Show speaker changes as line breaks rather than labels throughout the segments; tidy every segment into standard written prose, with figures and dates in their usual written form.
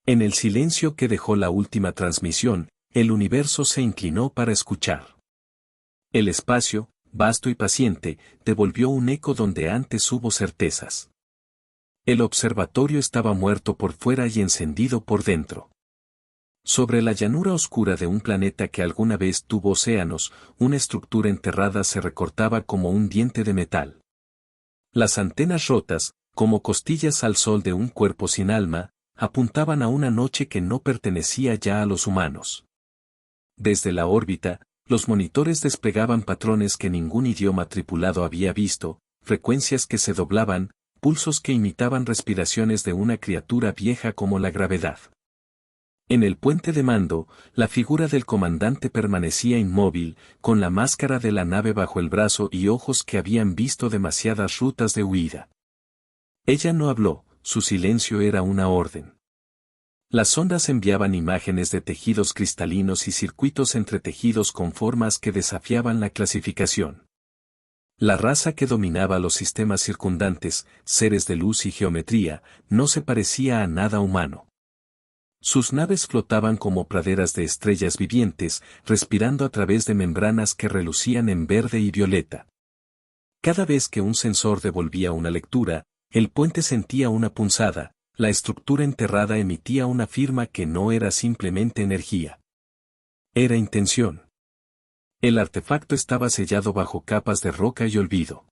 En el silencio que dejó la última transmisión, el universo se inclinó para escuchar. El espacio, vasto y paciente, devolvió un eco donde antes hubo certezas. El observatorio estaba muerto por fuera y encendido por dentro. Sobre la llanura oscura de un planeta que alguna vez tuvo océanos, una estructura enterrada se recortaba como un diente de metal. Las antenas rotas, como costillas al sol de un cuerpo sin alma, apuntaban a una noche que no pertenecía ya a los humanos. Desde la órbita, los monitores desplegaban patrones que ningún idioma tripulado había visto, frecuencias que se doblaban, pulsos que imitaban respiraciones de una criatura vieja como la gravedad. En el puente de mando, la figura del comandante permanecía inmóvil, con la máscara de la nave bajo el brazo y ojos que habían visto demasiadas rutas de huida. Ella no habló, su silencio era una orden. Las ondas enviaban imágenes de tejidos cristalinos y circuitos entretejidos con formas que desafiaban la clasificación. La raza que dominaba los sistemas circundantes, seres de luz y geometría, no se parecía a nada humano. Sus naves flotaban como praderas de estrellas vivientes, respirando a través de membranas que relucían en verde y violeta. Cada vez que un sensor devolvía una lectura, el puente sentía una punzada, la estructura enterrada emitía una firma que no era simplemente energía. Era intención. El artefacto estaba sellado bajo capas de roca y olvido.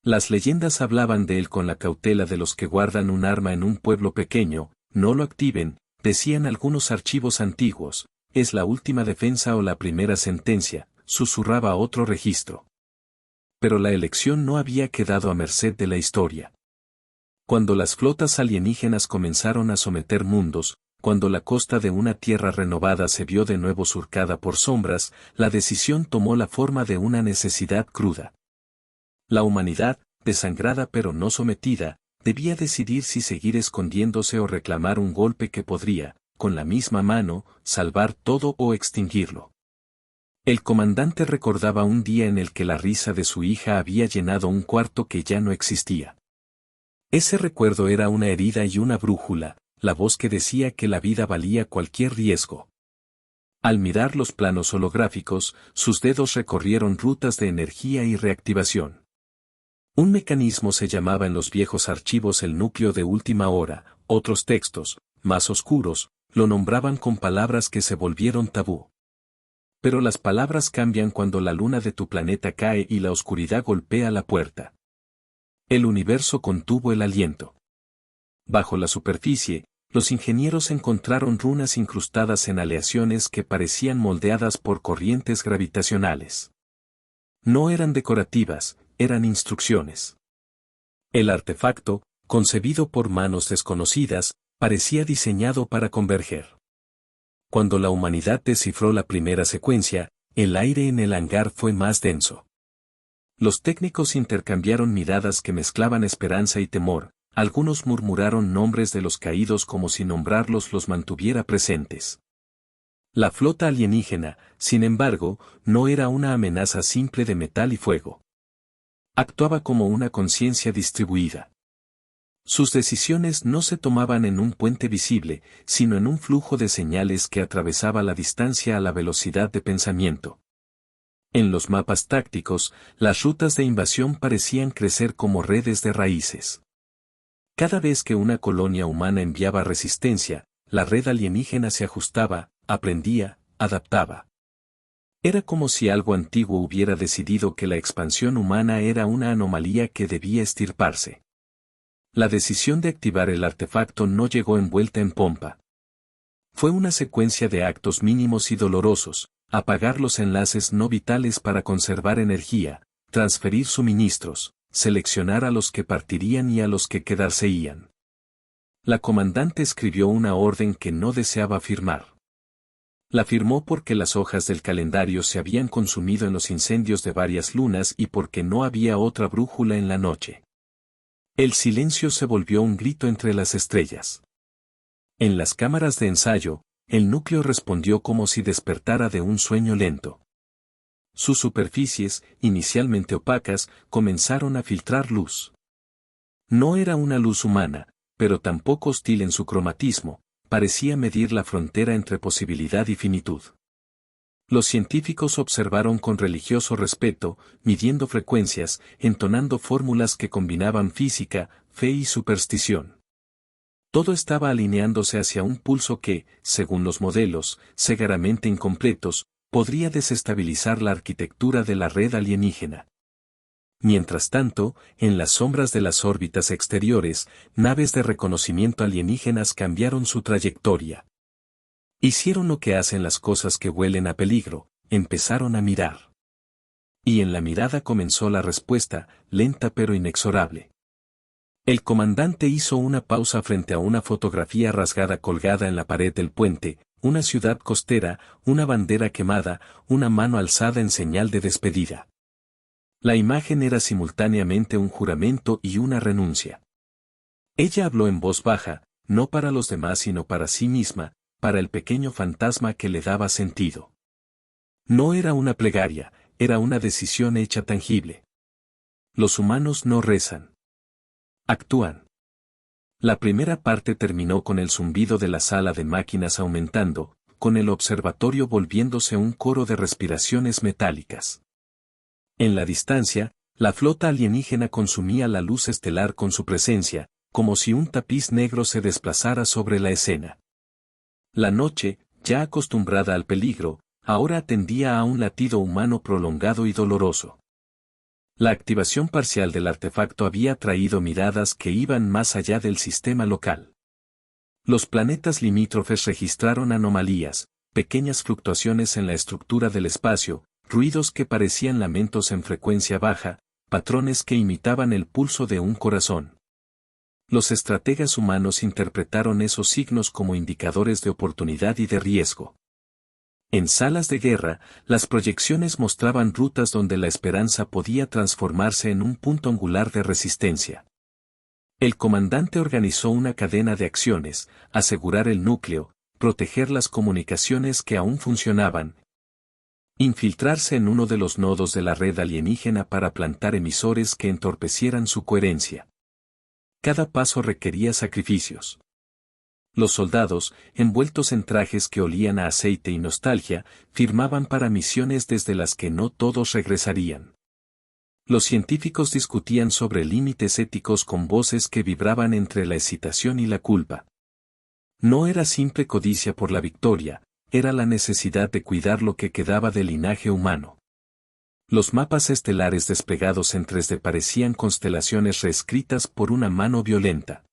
Las leyendas hablaban de él con la cautela de los que guardan un arma en un pueblo pequeño, no lo activen, decían algunos archivos antiguos, es la última defensa o la primera sentencia, susurraba otro registro. Pero la elección no había quedado a merced de la historia. Cuando las flotas alienígenas comenzaron a someter mundos, cuando la costa de una tierra renovada se vio de nuevo surcada por sombras, la decisión tomó la forma de una necesidad cruda. La humanidad, desangrada pero no sometida, debía decidir si seguir escondiéndose o reclamar un golpe que podría, con la misma mano, salvar todo o extinguirlo. El comandante recordaba un día en el que la risa de su hija había llenado un cuarto que ya no existía. Ese recuerdo era una herida y una brújula, la voz que decía que la vida valía cualquier riesgo. Al mirar los planos holográficos, sus dedos recorrieron rutas de energía y reactivación. Un mecanismo se llamaba en los viejos archivos el núcleo de última hora, otros textos, más oscuros, lo nombraban con palabras que se volvieron tabú. Pero las palabras cambian cuando la luna de tu planeta cae y la oscuridad golpea la puerta. El universo contuvo el aliento. Bajo la superficie, los ingenieros encontraron runas incrustadas en aleaciones que parecían moldeadas por corrientes gravitacionales. No eran decorativas, eran instrucciones. El artefacto, concebido por manos desconocidas, parecía diseñado para converger. Cuando la humanidad descifró la primera secuencia, el aire en el hangar fue más denso. Los técnicos intercambiaron miradas que mezclaban esperanza y temor, algunos murmuraron nombres de los caídos como si nombrarlos los mantuviera presentes. La flota alienígena, sin embargo, no era una amenaza simple de metal y fuego. Actuaba como una conciencia distribuida. Sus decisiones no se tomaban en un puente visible, sino en un flujo de señales que atravesaba la distancia a la velocidad de pensamiento. En los mapas tácticos, las rutas de invasión parecían crecer como redes de raíces. Cada vez que una colonia humana enviaba resistencia, la red alienígena se ajustaba, aprendía, adaptaba. Era como si algo antiguo hubiera decidido que la expansión humana era una anomalía que debía extirparse. La decisión de activar el artefacto no llegó envuelta en pompa. Fue una secuencia de actos mínimos y dolorosos: apagar los enlaces no vitales para conservar energía, transferir suministros, seleccionar a los que partirían y a los que quedarseían. La comandante escribió una orden que no deseaba firmar. La firmó porque las hojas del calendario se habían consumido en los incendios de varias lunas y porque no había otra brújula en la noche. El silencio se volvió un grito entre las estrellas. En las cámaras de ensayo, el núcleo respondió como si despertara de un sueño lento. Sus superficies, inicialmente opacas, comenzaron a filtrar luz. No era una luz humana, pero tampoco hostil en su cromatismo, parecía medir la frontera entre posibilidad y finitud. Los científicos observaron con religioso respeto, midiendo frecuencias, entonando fórmulas que combinaban física, fe y superstición. Todo estaba alineándose hacia un pulso que, según los modelos, cegaramente incompletos, podría desestabilizar la arquitectura de la red alienígena. Mientras tanto, en las sombras de las órbitas exteriores, naves de reconocimiento alienígenas cambiaron su trayectoria. Hicieron lo que hacen las cosas que huelen a peligro, empezaron a mirar. Y en la mirada comenzó la respuesta, lenta pero inexorable. El comandante hizo una pausa frente a una fotografía rasgada colgada en la pared del puente, una ciudad costera, una bandera quemada, una mano alzada en señal de despedida. La imagen era simultáneamente un juramento y una renuncia. Ella habló en voz baja, no para los demás sino para sí misma, para el pequeño fantasma que le daba sentido. No era una plegaria, era una decisión hecha tangible. Los humanos no rezan. Actúan. La primera parte terminó con el zumbido de la sala de máquinas aumentando, con el observatorio volviéndose un coro de respiraciones metálicas. En la distancia, la flota alienígena consumía la luz estelar con su presencia, como si un tapiz negro se desplazara sobre la escena. La noche, ya acostumbrada al peligro, ahora atendía a un latido humano prolongado y doloroso. La activación parcial del artefacto había traído miradas que iban más allá del sistema local. Los planetas limítrofes registraron anomalías, pequeñas fluctuaciones en la estructura del espacio, ruidos que parecían lamentos en frecuencia baja, patrones que imitaban el pulso de un corazón. Los estrategas humanos interpretaron esos signos como indicadores de oportunidad y de riesgo. En salas de guerra, las proyecciones mostraban rutas donde la esperanza podía transformarse en un punto angular de resistencia. El comandante organizó una cadena de acciones, asegurar el núcleo, proteger las comunicaciones que aún funcionaban, infiltrarse en uno de los nodos de la red alienígena para plantar emisores que entorpecieran su coherencia. Cada paso requería sacrificios. Los soldados, envueltos en trajes que olían a aceite y nostalgia, firmaban para misiones desde las que no todos regresarían. Los científicos discutían sobre límites éticos con voces que vibraban entre la excitación y la culpa. No era simple codicia por la victoria, era la necesidad de cuidar lo que quedaba del linaje humano. Los mapas estelares desplegados en 3D parecían constelaciones reescritas por una mano violenta.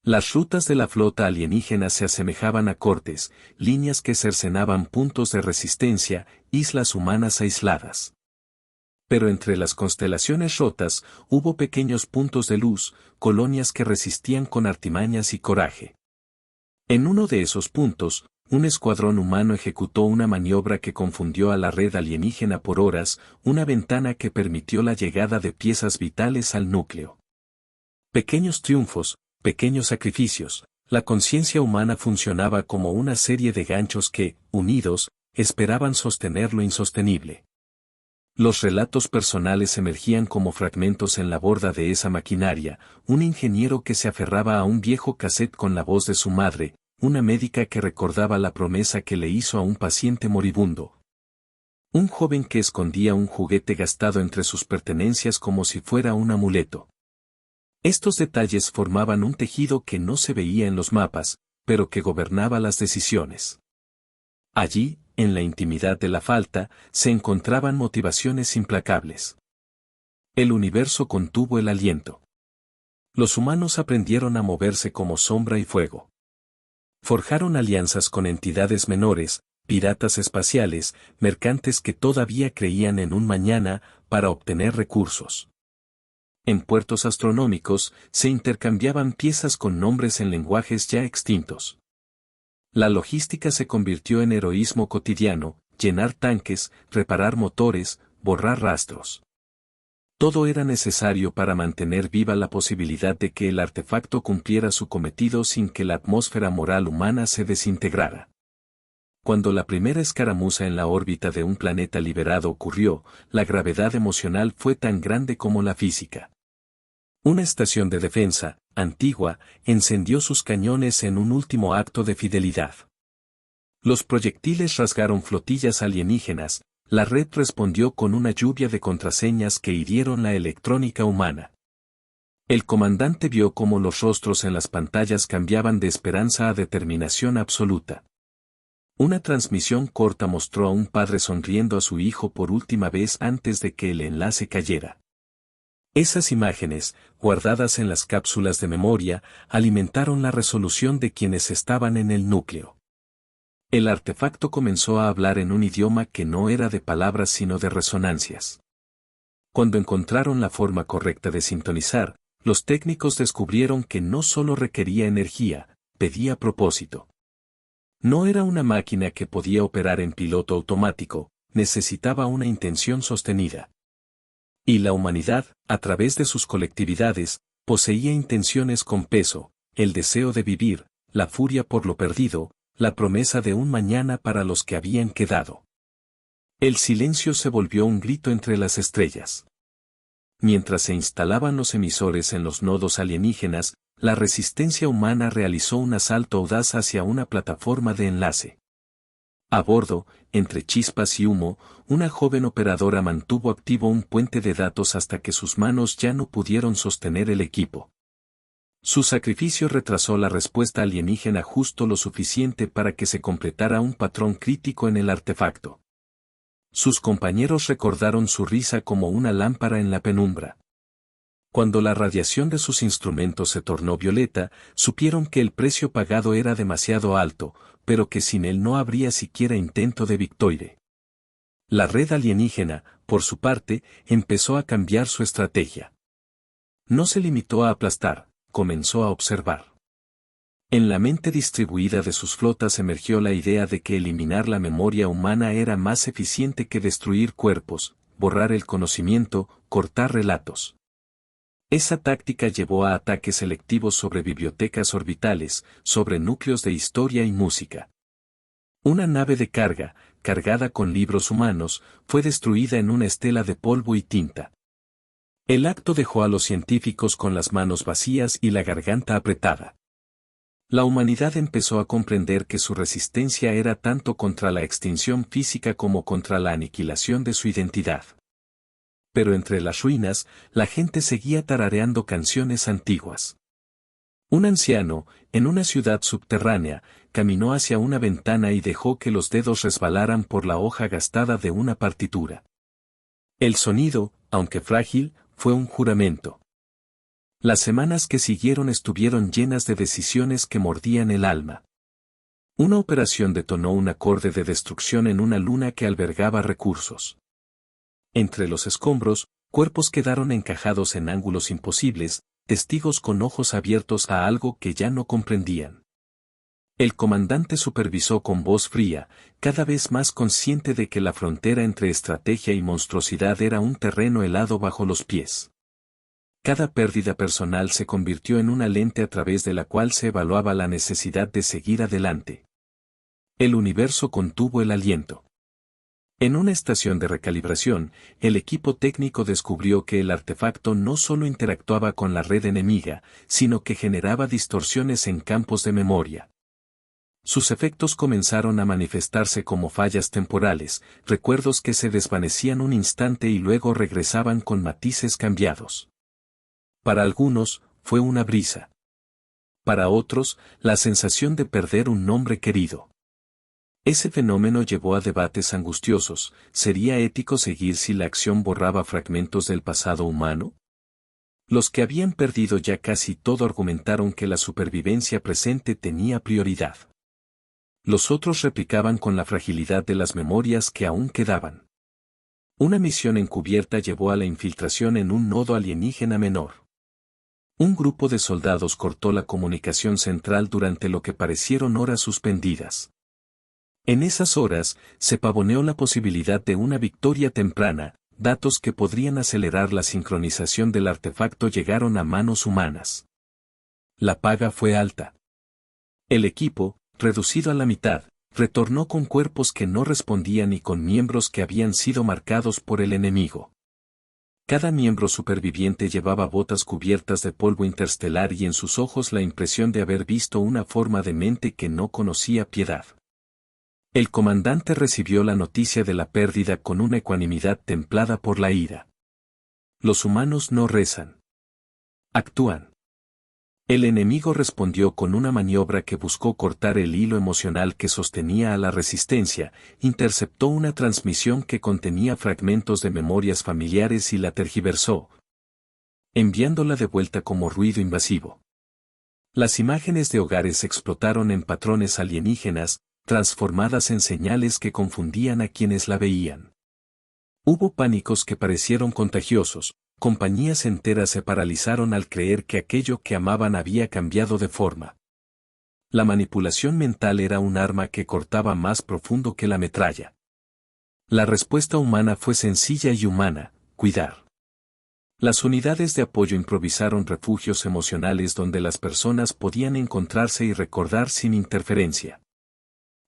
Las rutas de la flota alienígena se asemejaban a cortes, líneas que cercenaban puntos de resistencia, islas humanas aisladas. Pero entre las constelaciones rotas, hubo pequeños puntos de luz, colonias que resistían con artimañas y coraje. En uno de esos puntos, un escuadrón humano ejecutó una maniobra que confundió a la red alienígena por horas, una ventana que permitió la llegada de piezas vitales al núcleo. Pequeños triunfos, pequeños sacrificios, la conciencia humana funcionaba como una serie de ganchos que, unidos, esperaban sostener lo insostenible. Los relatos personales emergían como fragmentos en la borda de esa maquinaria, un ingeniero que se aferraba a un viejo cassette con la voz de su madre, una médica que recordaba la promesa que le hizo a un paciente moribundo. Un joven que escondía un juguete gastado entre sus pertenencias como si fuera un amuleto. Estos detalles formaban un tejido que no se veía en los mapas, pero que gobernaba las decisiones. Allí, en la intimidad de la falta, se encontraban motivaciones implacables. El universo contuvo el aliento. Los humanos aprendieron a moverse como sombra y fuego. Forjaron alianzas con entidades menores, piratas espaciales, mercantes que todavía creían en un mañana, para obtener recursos. En puertos astronómicos, se intercambiaban piezas con nombres en lenguajes ya extintos. La logística se convirtió en heroísmo cotidiano, llenar tanques, reparar motores, borrar rastros. Todo era necesario para mantener viva la posibilidad de que el artefacto cumpliera su cometido sin que la atmósfera moral humana se desintegrara. Cuando la primera escaramuza en la órbita de un planeta liberado ocurrió, la gravedad emocional fue tan grande como la física. Una estación de defensa, antigua, encendió sus cañones en un último acto de fidelidad. Los proyectiles rasgaron flotillas alienígenas, la red respondió con una lluvia de contraseñas que hirieron la electrónica humana. El comandante vio cómo los rostros en las pantallas cambiaban de esperanza a determinación absoluta. Una transmisión corta mostró a un padre sonriendo a su hijo por última vez antes de que el enlace cayera. Esas imágenes, guardadas en las cápsulas de memoria, alimentaron la resolución de quienes estaban en el núcleo. El artefacto comenzó a hablar en un idioma que no era de palabras sino de resonancias. Cuando encontraron la forma correcta de sintonizar, los técnicos descubrieron que no solo requería energía, pedía propósito. No era una máquina que podía operar en piloto automático, necesitaba una intención sostenida. Y la humanidad, a través de sus colectividades, poseía intenciones con peso, el deseo de vivir, la furia por lo perdido, la promesa de un mañana para los que habían quedado. El silencio se volvió un grito entre las estrellas. Mientras se instalaban los emisores en los nodos alienígenas, la resistencia humana realizó un asalto audaz hacia una plataforma de enlace. A bordo, entre chispas y humo, una joven operadora mantuvo activo un puente de datos hasta que sus manos ya no pudieron sostener el equipo. Su sacrificio retrasó la respuesta alienígena justo lo suficiente para que se completara un patrón crítico en el artefacto. Sus compañeros recordaron su risa como una lámpara en la penumbra. Cuando la radiación de sus instrumentos se tornó violeta, supieron que el precio pagado era demasiado alto, pero que sin él no habría siquiera intento de victoria. La red alienígena, por su parte, empezó a cambiar su estrategia. No se limitó a aplastar, comenzó a observar. En la mente distribuida de sus flotas emergió la idea de que eliminar la memoria humana era más eficiente que destruir cuerpos, borrar el conocimiento, cortar relatos. Esa táctica llevó a ataques selectivos sobre bibliotecas orbitales, sobre núcleos de historia y música. Una nave de carga, cargada con libros humanos, fue destruida en una estela de polvo y tinta. El acto dejó a los científicos con las manos vacías y la garganta apretada. La humanidad empezó a comprender que su resistencia era tanto contra la extinción física como contra la aniquilación de su identidad. Pero entre las ruinas, la gente seguía tarareando canciones antiguas. Un anciano, en una ciudad subterránea, caminó hacia una ventana y dejó que los dedos resbalaran por la hoja gastada de una partitura. El sonido, aunque frágil, fue un juramento. Las semanas que siguieron estuvieron llenas de decisiones que mordían el alma. Una operación detonó un acorde de destrucción en una luna que albergaba recursos. Entre los escombros, cuerpos quedaron encajados en ángulos imposibles, testigos con ojos abiertos a algo que ya no comprendían. El comandante supervisó con voz fría, cada vez más consciente de que la frontera entre estrategia y monstruosidad era un terreno helado bajo los pies. Cada pérdida personal se convirtió en una lente a través de la cual se evaluaba la necesidad de seguir adelante. El universo contuvo el aliento. En una estación de recalibración, el equipo técnico descubrió que el artefacto no solo interactuaba con la red enemiga, sino que generaba distorsiones en campos de memoria. Sus efectos comenzaron a manifestarse como fallas temporales, recuerdos que se desvanecían un instante y luego regresaban con matices cambiados. Para algunos, fue una brisa. Para otros, la sensación de perder un nombre querido. Ese fenómeno llevó a debates angustiosos. ¿Sería ético seguir si la acción borraba fragmentos del pasado humano? Los que habían perdido ya casi todo argumentaron que la supervivencia presente tenía prioridad. Los otros replicaban con la fragilidad de las memorias que aún quedaban. Una misión encubierta llevó a la infiltración en un nodo alienígena menor. Un grupo de soldados cortó la comunicación central durante lo que parecieron horas suspendidas. En esas horas, se pavoneó la posibilidad de una victoria temprana, datos que podrían acelerar la sincronización del artefacto llegaron a manos humanas. La paga fue alta. El equipo, reducido a la mitad, retornó con cuerpos que no respondían y con miembros que habían sido marcados por el enemigo. Cada miembro superviviente llevaba botas cubiertas de polvo interestelar y en sus ojos la impresión de haber visto una forma de mente que no conocía piedad. El comandante recibió la noticia de la pérdida con una ecuanimidad templada por la ira. Los humanos no rezan. Actúan. El enemigo respondió con una maniobra que buscó cortar el hilo emocional que sostenía a la resistencia, interceptó una transmisión que contenía fragmentos de memorias familiares y la tergiversó, enviándola de vuelta como ruido invasivo. Las imágenes de hogares explotaron en patrones alienígenas, transformadas en señales que confundían a quienes la veían. Hubo pánicos que parecieron contagiosos, compañías enteras se paralizaron al creer que aquello que amaban había cambiado de forma. La manipulación mental era un arma que cortaba más profundo que la metralla. La respuesta humana fue sencilla y humana: cuidar. Las unidades de apoyo improvisaron refugios emocionales donde las personas podían encontrarse y recordar sin interferencia.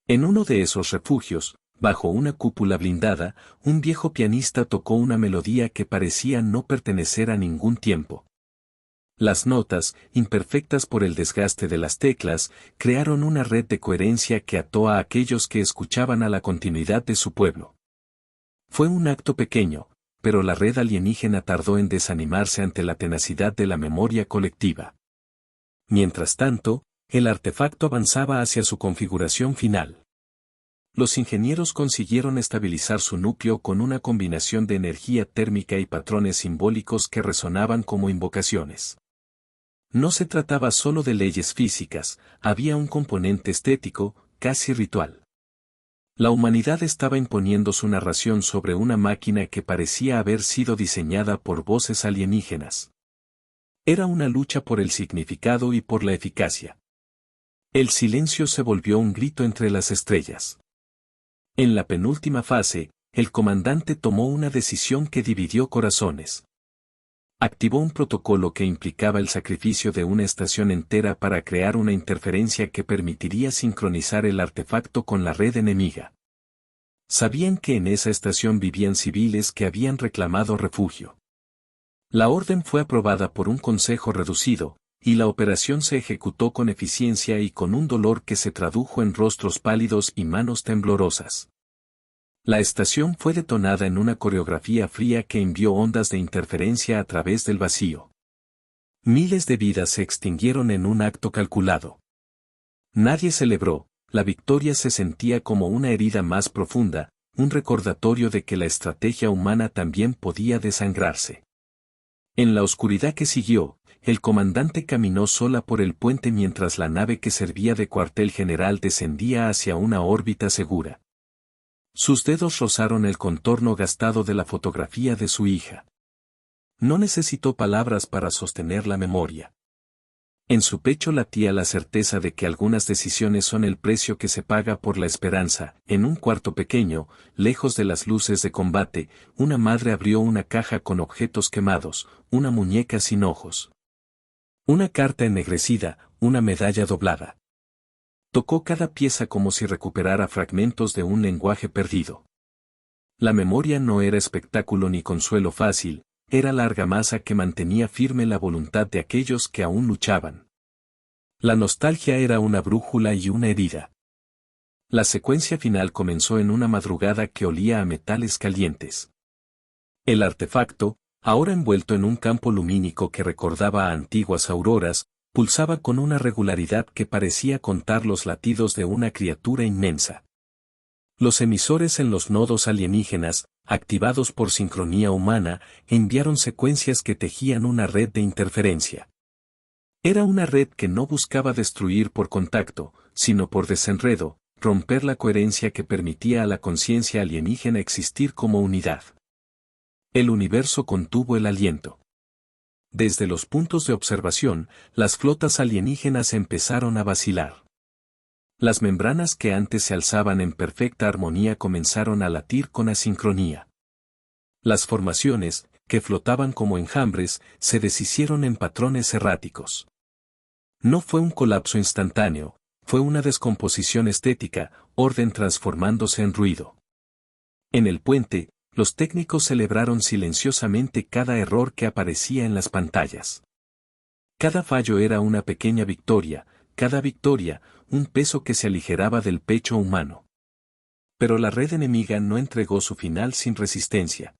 En uno de esos refugios, bajo una cúpula blindada, un viejo pianista tocó una melodía que parecía no pertenecer a ningún tiempo. Las notas, imperfectas por el desgaste de las teclas, crearon una red de coherencia que ató a aquellos que escuchaban a la continuidad de su pueblo. Fue un acto pequeño, pero la red alienígena tardó en desanimarse ante la tenacidad de la memoria colectiva. Mientras tanto, el artefacto avanzaba hacia su configuración final. Los ingenieros consiguieron estabilizar su núcleo con una combinación de energía térmica y patrones simbólicos que resonaban como invocaciones. No se trataba solo de leyes físicas, había un componente estético, casi ritual. La humanidad estaba imponiendo su narración sobre una máquina que parecía haber sido diseñada por voces alienígenas. Era una lucha por el significado y por la eficacia. El silencio se volvió un grito entre las estrellas. En la penúltima fase, el comandante tomó una decisión que dividió corazones. Activó un protocolo que implicaba el sacrificio de una estación entera para crear una interferencia que permitiría sincronizar el artefacto con la red enemiga. Sabían que en esa estación vivían civiles que habían reclamado refugio. La orden fue aprobada por un consejo reducido, y la operación se ejecutó con eficiencia y con un dolor que se tradujo en rostros pálidos y manos temblorosas. La estación fue detonada en una coreografía fría que envió ondas de interferencia a través del vacío. Miles de vidas se extinguieron en un acto calculado. Nadie celebró, la victoria se sentía como una herida más profunda, un recordatorio de que la estrategia humana también podía desangrarse. En la oscuridad que siguió, el comandante caminó sola por el puente mientras la nave que servía de cuartel general descendía hacia una órbita segura. Sus dedos rozaron el contorno gastado de la fotografía de su hija. No necesitó palabras para sostener la memoria. En su pecho latía la certeza de que algunas decisiones son el precio que se paga por la esperanza. En un cuarto pequeño, lejos de las luces de combate, una madre abrió una caja con objetos quemados, una muñeca sin ojos. Una carta ennegrecida, una medalla doblada. Tocó cada pieza como si recuperara fragmentos de un lenguaje perdido. La memoria no era espectáculo ni consuelo fácil, era la argamasa que mantenía firme la voluntad de aquellos que aún luchaban. La nostalgia era una brújula y una herida. La secuencia final comenzó en una madrugada que olía a metales calientes. El artefacto, ahora envuelto en un campo lumínico que recordaba a antiguas auroras, pulsaba con una regularidad que parecía contar los latidos de una criatura inmensa. Los emisores en los nodos alienígenas, activados por sincronía humana, enviaron secuencias que tejían una red de interferencia. Era una red que no buscaba destruir por contacto, sino por desenredo, romper la coherencia que permitía a la conciencia alienígena existir como unidad. El universo contuvo el aliento. Desde los puntos de observación, las flotas alienígenas empezaron a vacilar. Las membranas que antes se alzaban en perfecta armonía comenzaron a latir con asincronía. Las formaciones, que flotaban como enjambres, se deshicieron en patrones erráticos. No fue un colapso instantáneo, fue una descomposición estética, orden transformándose en ruido. En el puente, Los técnicos celebraron silenciosamente cada error que aparecía en las pantallas. Cada fallo era una pequeña victoria, cada victoria, un peso que se aligeraba del pecho humano. Pero la red enemiga no entregó su final sin resistencia.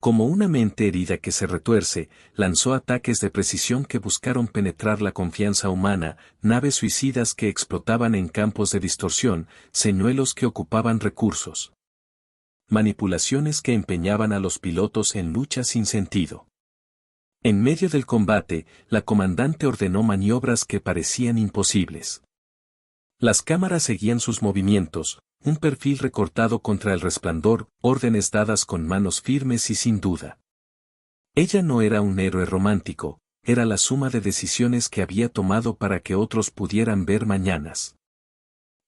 Como una mente herida que se retuerce, lanzó ataques de precisión que buscaron penetrar la confianza humana, naves suicidas que explotaban en campos de distorsión, señuelos que ocupaban recursos. Manipulaciones que empeñaban a los pilotos en luchas sin sentido. En medio del combate, la comandante ordenó maniobras que parecían imposibles. Las cámaras seguían sus movimientos, un perfil recortado contra el resplandor, órdenes dadas con manos firmes y sin duda. Ella no era un héroe romántico, era la suma de decisiones que había tomado para que otros pudieran ver mañanas.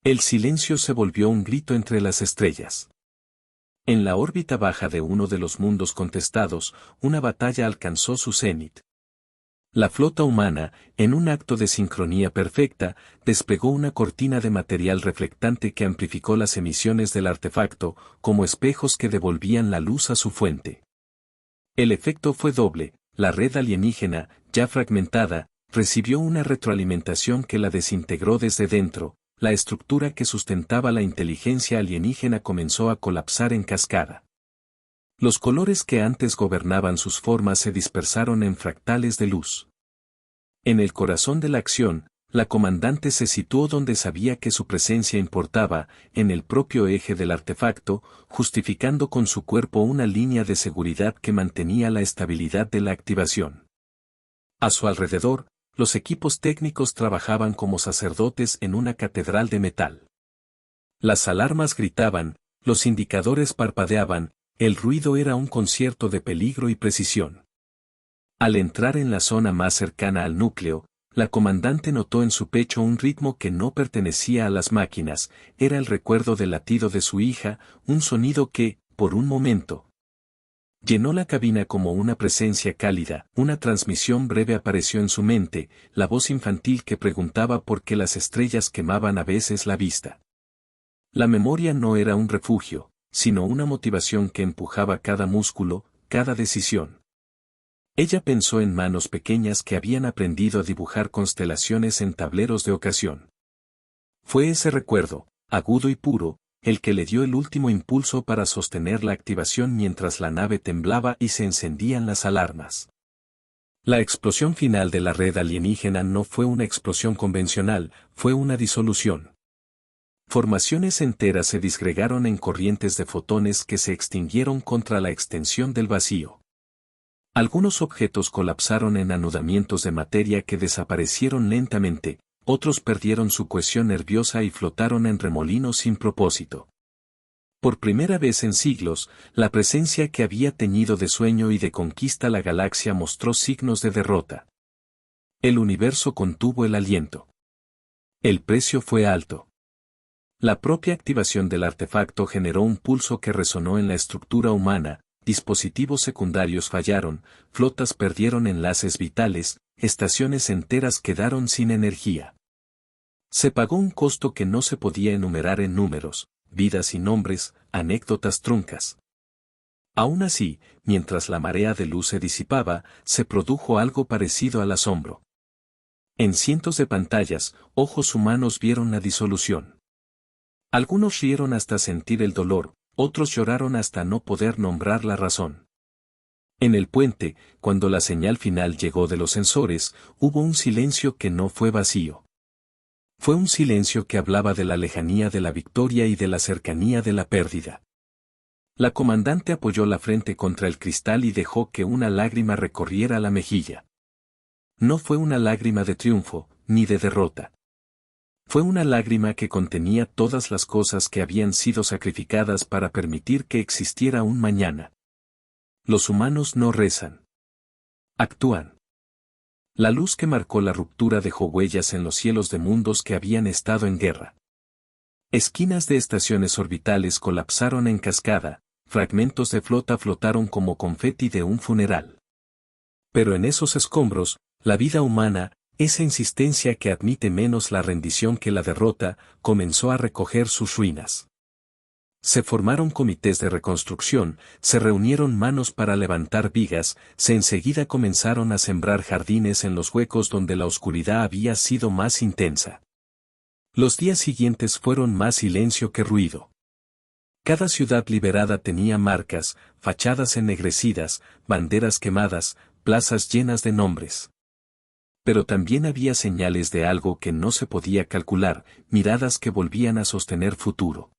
El silencio se volvió un grito entre las estrellas. En la órbita baja de uno de los mundos contestados, una batalla alcanzó su cenit. La flota humana, en un acto de sincronía perfecta, desplegó una cortina de material reflectante que amplificó las emisiones del artefacto, como espejos que devolvían la luz a su fuente. El efecto fue doble: la red alienígena, ya fragmentada, recibió una retroalimentación que la desintegró desde dentro. La estructura que sustentaba la inteligencia alienígena comenzó a colapsar en cascada. Los colores que antes gobernaban sus formas se dispersaron en fractales de luz. En el corazón de la acción, la comandante se situó donde sabía que su presencia importaba, en el propio eje del artefacto, justificando con su cuerpo una línea de seguridad que mantenía la estabilidad de la activación. A su alrededor, los equipos técnicos trabajaban como sacerdotes en una catedral de metal. Las alarmas gritaban, los indicadores parpadeaban, el ruido era un concierto de peligro y precisión. Al entrar en la zona más cercana al núcleo, la comandante notó en su pecho un ritmo que no pertenecía a las máquinas, era el recuerdo del latido de su hija, un sonido que, por un momento, llenó la cabina como una presencia cálida. Una transmisión breve apareció en su mente, la voz infantil que preguntaba por qué las estrellas quemaban a veces la vista. La memoria no era un refugio, sino una motivación que empujaba cada músculo, cada decisión. Ella pensó en manos pequeñas que habían aprendido a dibujar constelaciones en tableros de ocasión. Fue ese recuerdo, agudo y puro, el que le dio el último impulso para sostener la activación mientras la nave temblaba y se encendían las alarmas. La explosión final de la red alienígena no fue una explosión convencional, fue una disolución. Formaciones enteras se disgregaron en corrientes de fotones que se extinguieron contra la extensión del vacío. Algunos objetos colapsaron en anudamientos de materia que desaparecieron lentamente, otros perdieron su cohesión nerviosa y flotaron en remolinos sin propósito. Por primera vez en siglos, la presencia que había teñido de sueño y de conquista la galaxia mostró signos de derrota. El universo contuvo el aliento. El precio fue alto. La propia activación del artefacto generó un pulso que resonó en la estructura humana, dispositivos secundarios fallaron, flotas perdieron enlaces vitales, estaciones enteras quedaron sin energía. Se pagó un costo que no se podía enumerar en números, vidas y nombres, anécdotas truncas. Aún así, mientras la marea de luz se disipaba, se produjo algo parecido al asombro. En cientos de pantallas, ojos humanos vieron la disolución. Algunos rieron hasta sentir el dolor, otros lloraron hasta no poder nombrar la razón. En el puente, cuando la señal final llegó de los sensores, hubo un silencio que no fue vacío. Fue un silencio que hablaba de la lejanía de la victoria y de la cercanía de la pérdida. La comandante apoyó la frente contra el cristal y dejó que una lágrima recorriera la mejilla. No fue una lágrima de triunfo, ni de derrota. Fue una lágrima que contenía todas las cosas que habían sido sacrificadas para permitir que existiera un mañana. Los humanos no rezan. Actúan. La luz que marcó la ruptura dejó huellas en los cielos de mundos que habían estado en guerra. Esquinas de estaciones orbitales colapsaron en cascada, fragmentos de flota flotaron como confeti de un funeral. Pero en esos escombros, la vida humana, esa insistencia que admite menos la rendición que la derrota, comenzó a recoger sus ruinas. Se formaron comités de reconstrucción, se reunieron manos para levantar vigas, se enseguida comenzaron a sembrar jardines en los huecos donde la oscuridad había sido más intensa. Los días siguientes fueron más silencio que ruido. Cada ciudad liberada tenía marcas, fachadas ennegrecidas, banderas quemadas, plazas llenas de nombres. Pero también había señales de algo que no se podía calcular, miradas que volvían a sostener futuro.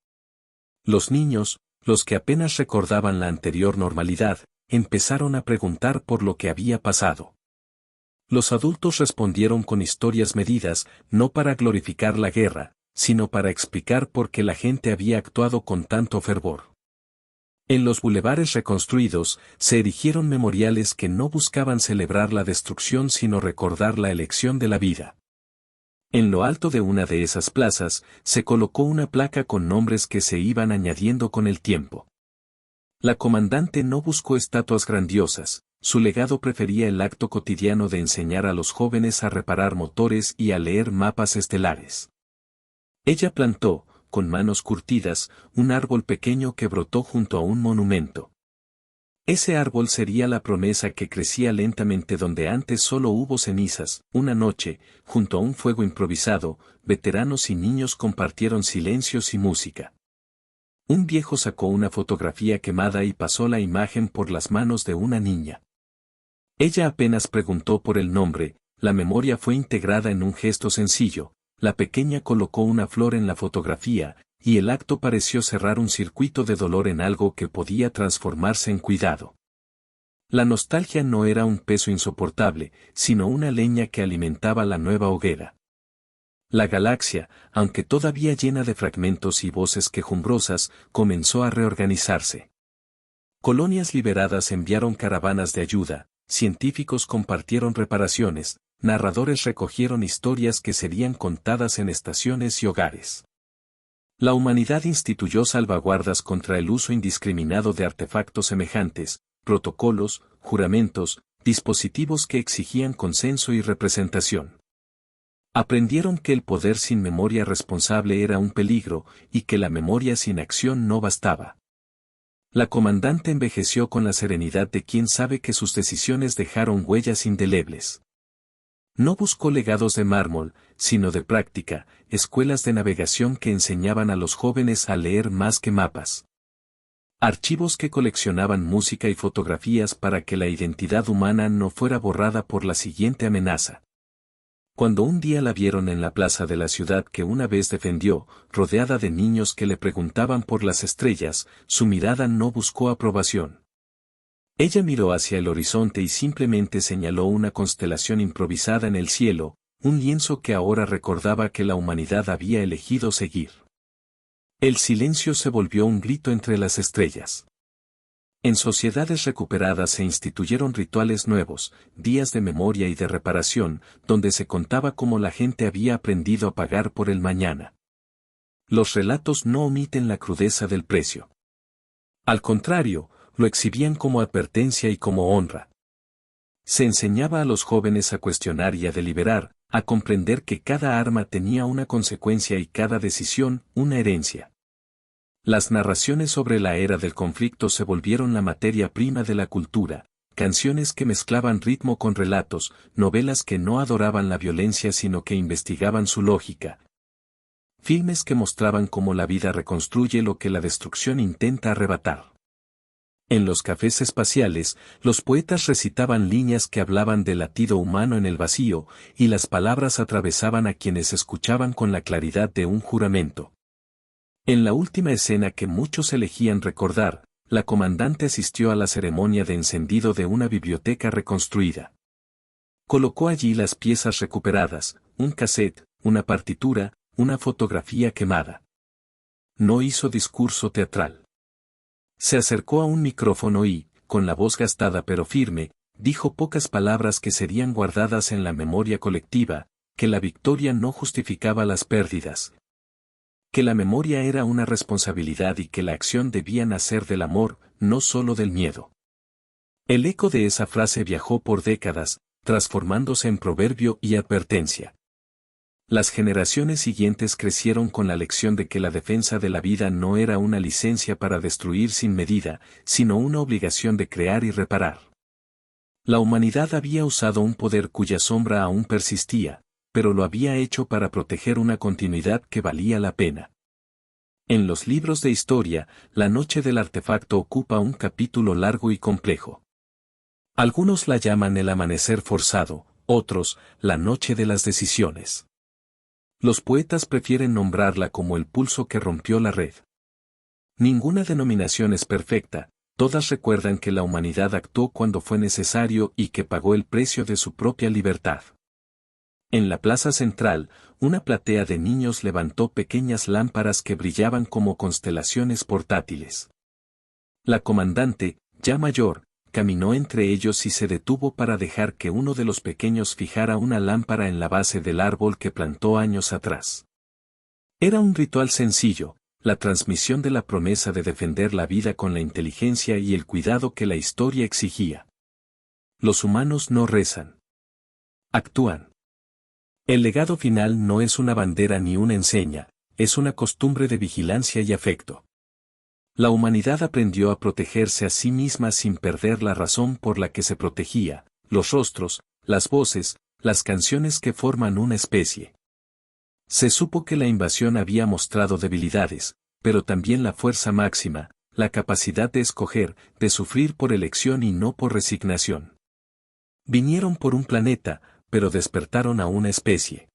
Los niños, los que apenas recordaban la anterior normalidad, empezaron a preguntar por lo que había pasado. Los adultos respondieron con historias medidas, no para glorificar la guerra, sino para explicar por qué la gente había actuado con tanto fervor. En los bulevares reconstruidos, se erigieron memoriales que no buscaban celebrar la destrucción sino recordar la elección de la vida. En lo alto de una de esas plazas, se colocó una placa con nombres que se iban añadiendo con el tiempo. La comandante no buscó estatuas grandiosas, su legado prefería el acto cotidiano de enseñar a los jóvenes a reparar motores y a leer mapas estelares. Ella plantó, con manos curtidas, un árbol pequeño que brotó junto a un monumento. Ese árbol sería la promesa que crecía lentamente donde antes solo hubo cenizas. Una noche, junto a un fuego improvisado, veteranos y niños compartieron silencios y música. Un viejo sacó una fotografía quemada y pasó la imagen por las manos de una niña. Ella apenas preguntó por el nombre, la memoria fue integrada en un gesto sencillo, la pequeña colocó una flor en la fotografía, y el acto pareció cerrar un circuito de dolor en algo que podía transformarse en cuidado. La nostalgia no era un peso insoportable, sino una leña que alimentaba la nueva hoguera. La galaxia, aunque todavía llena de fragmentos y voces quejumbrosas, comenzó a reorganizarse. Colonias liberadas enviaron caravanas de ayuda, científicos compartieron reparaciones, narradores recogieron historias que serían contadas en estaciones y hogares. La humanidad instituyó salvaguardas contra el uso indiscriminado de artefactos semejantes, protocolos, juramentos, dispositivos que exigían consenso y representación. Aprendieron que el poder sin memoria responsable era un peligro y que la memoria sin acción no bastaba. La comandante envejeció con la serenidad de quien sabe que sus decisiones dejaron huellas indelebles. No buscó legados de mármol, sino de práctica, escuelas de navegación que enseñaban a los jóvenes a leer más que mapas. Archivos que coleccionaban música y fotografías para que la identidad humana no fuera borrada por la siguiente amenaza. Cuando un día la vieron en la plaza de la ciudad que una vez defendió, rodeada de niños que le preguntaban por las estrellas, su mirada no buscó aprobación. Ella miró hacia el horizonte y simplemente señaló una constelación improvisada en el cielo, un lienzo que ahora recordaba que la humanidad había elegido seguir. El silencio se volvió un grito entre las estrellas. En sociedades recuperadas se instituyeron rituales nuevos, días de memoria y de reparación, donde se contaba cómo la gente había aprendido a pagar por el mañana. Los relatos no omiten la crudeza del precio. Al contrario, lo exhibían como advertencia y como honra. Se enseñaba a los jóvenes a cuestionar y a deliberar, a comprender que cada arma tenía una consecuencia y cada decisión, una herencia. Las narraciones sobre la era del conflicto se volvieron la materia prima de la cultura, canciones que mezclaban ritmo con relatos, novelas que no adoraban la violencia sino que investigaban su lógica. Filmes que mostraban cómo la vida reconstruye lo que la destrucción intenta arrebatar. En los cafés espaciales, los poetas recitaban líneas que hablaban del latido humano en el vacío, y las palabras atravesaban a quienes escuchaban con la claridad de un juramento. En la última escena que muchos elegían recordar, la comandante asistió a la ceremonia de encendido de una biblioteca reconstruida. Colocó allí las piezas recuperadas, un cassette, una partitura, una fotografía quemada. No hizo discurso teatral. Se acercó a un micrófono y, con la voz gastada pero firme, dijo pocas palabras que serían guardadas en la memoria colectiva, que la victoria no justificaba las pérdidas, que la memoria era una responsabilidad y que la acción debía nacer del amor, no solo del miedo. El eco de esa frase viajó por décadas, transformándose en proverbio y advertencia. Las generaciones siguientes crecieron con la lección de que la defensa de la vida no era una licencia para destruir sin medida, sino una obligación de crear y reparar. La humanidad había usado un poder cuya sombra aún persistía, pero lo había hecho para proteger una continuidad que valía la pena. En los libros de historia, la noche del artefacto ocupa un capítulo largo y complejo. Algunos la llaman el amanecer forzado, otros, la noche de las decisiones. Los poetas prefieren nombrarla como el pulso que rompió la red. Ninguna denominación es perfecta, todas recuerdan que la humanidad actuó cuando fue necesario y que pagó el precio de su propia libertad. En la plaza central, una platea de niños levantó pequeñas lámparas que brillaban como constelaciones portátiles. La comandante, ya mayor, caminó entre ellos y se detuvo para dejar que uno de los pequeños fijara una lámpara en la base del árbol que plantó años atrás. Era un ritual sencillo, la transmisión de la promesa de defender la vida con la inteligencia y el cuidado que la historia exigía. Los humanos no rezan. Actúan. El legado final no es una bandera ni una enseña, es una costumbre de vigilancia y afecto. La humanidad aprendió a protegerse a sí misma sin perder la razón por la que se protegía, los rostros, las voces, las canciones que forman una especie. Se supo que la invasión había mostrado debilidades, pero también la fuerza máxima, la capacidad de escoger, de sufrir por elección y no por resignación. Vinieron por un planeta, pero despertaron a una especie.